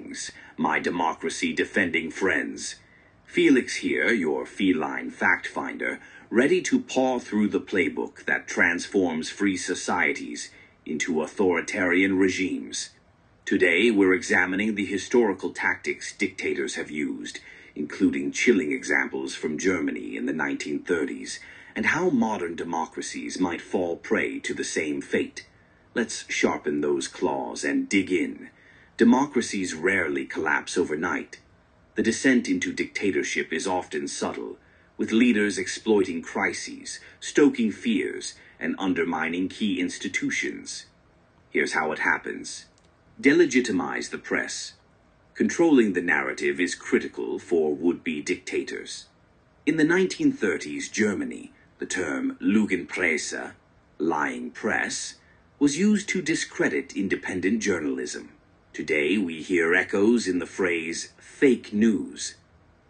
Greetings, my democracy-defending friends. Felix here, your feline fact-finder, ready to paw through the playbook that transforms free societies into authoritarian regimes. Today, we're examining the historical tactics dictators have used, including chilling examples from Germany in the 1930s, and how modern democracies might fall prey to the same fate. Let's sharpen those claws and dig in. Democracies rarely collapse overnight. The descent into dictatorship is often subtle, with leaders exploiting crises, stoking fears, and undermining key institutions. Here's how it happens. Delegitimize the press. Controlling the narrative is critical for would-be dictators. In the 1930s Germany, the term Lügenpresse, lying press, was used to discredit independent journalism. Today we hear echoes in the phrase fake news.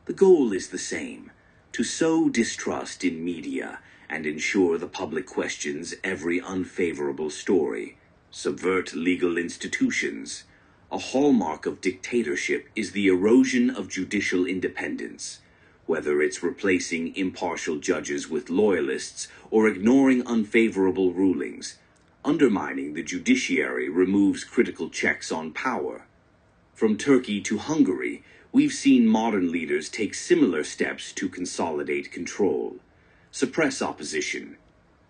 The goal is the same, to sow distrust in media and ensure the public questions every unfavorable story, subvert legal institutions. A hallmark of dictatorship is the erosion of judicial independence, whether it's replacing impartial judges with loyalists or ignoring unfavorable rulings. Undermining the judiciary removes critical checks on power. From Turkey to Hungary, we've seen modern leaders take similar steps to consolidate control. Suppress opposition.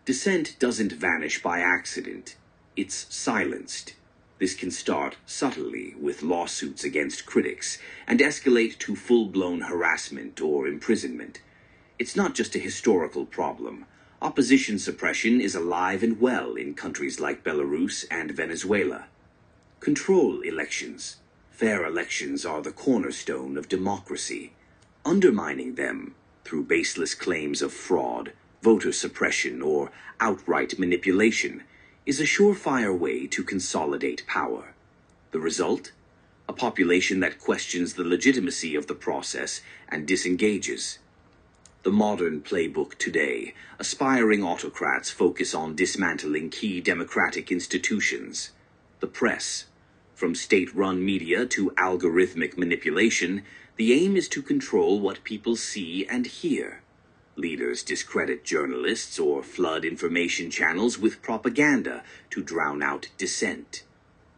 Dissent doesn't vanish by accident. It's silenced. This can start subtly with lawsuits against critics and escalate to full-blown harassment or imprisonment. It's not just a historical problem. Opposition suppression is alive and well in countries like Belarus and Venezuela. Control elections. Fair elections are the cornerstone of democracy. Undermining them through baseless claims of fraud, voter suppression, or outright manipulation is a surefire way to consolidate power. The result? A population that questions the legitimacy of the process and disengages. The modern playbook today, aspiring autocrats focus on dismantling key democratic institutions. The press. From state-run media to algorithmic manipulation, the aim is to control what people see and hear. Leaders discredit journalists or flood information channels with propaganda to drown out dissent.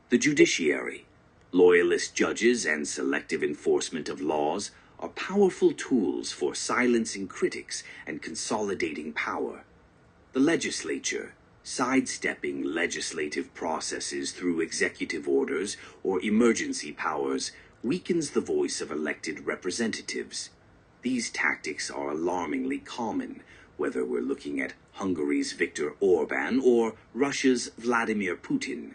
The judiciary, loyalist judges and selective enforcement of laws are powerful tools for silencing critics and consolidating power. The legislature, sidestepping legislative processes through executive orders or emergency powers, weakens the voice of elected representatives. These tactics are alarmingly common, whether we're looking at Hungary's Viktor Orbán or Russia's Vladimir Putin.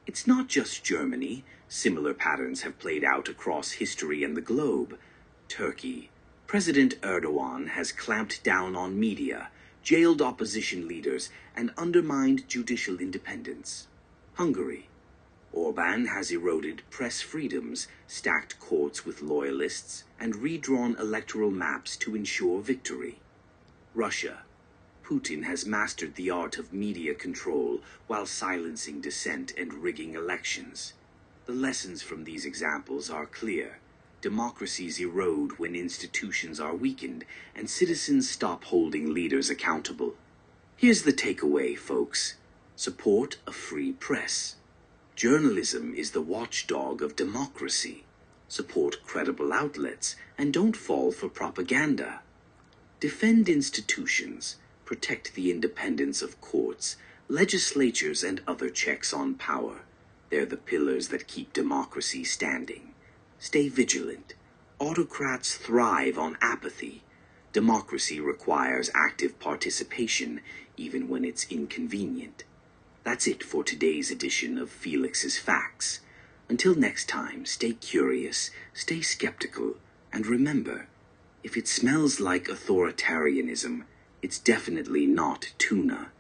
It's not just Germany. Similar patterns have played out across history and the globe. Turkey. President Erdogan has clamped down on media, jailed opposition leaders, and undermined judicial independence. Hungary. Orbán has eroded press freedoms, stacked courts with loyalists, and redrawn electoral maps to ensure victory. Russia. Putin has mastered the art of media control while silencing dissent and rigging elections. The lessons from these examples are clear. Democracies erode when institutions are weakened and citizens stop holding leaders accountable. Here's the takeaway, folks. Support a free press. Journalism is the watchdog of democracy. Support credible outlets and don't fall for propaganda. Defend institutions. Protect the independence of courts, legislatures, and other checks on power. They're the pillars that keep democracy standing. Stay vigilant. Autocrats thrive on apathy. Democracy requires active participation, even when it's inconvenient. That's it for today's edition of Felix's Facts. Until next time, stay curious, stay skeptical, and remember, if it smells like authoritarianism, it's definitely not tuna.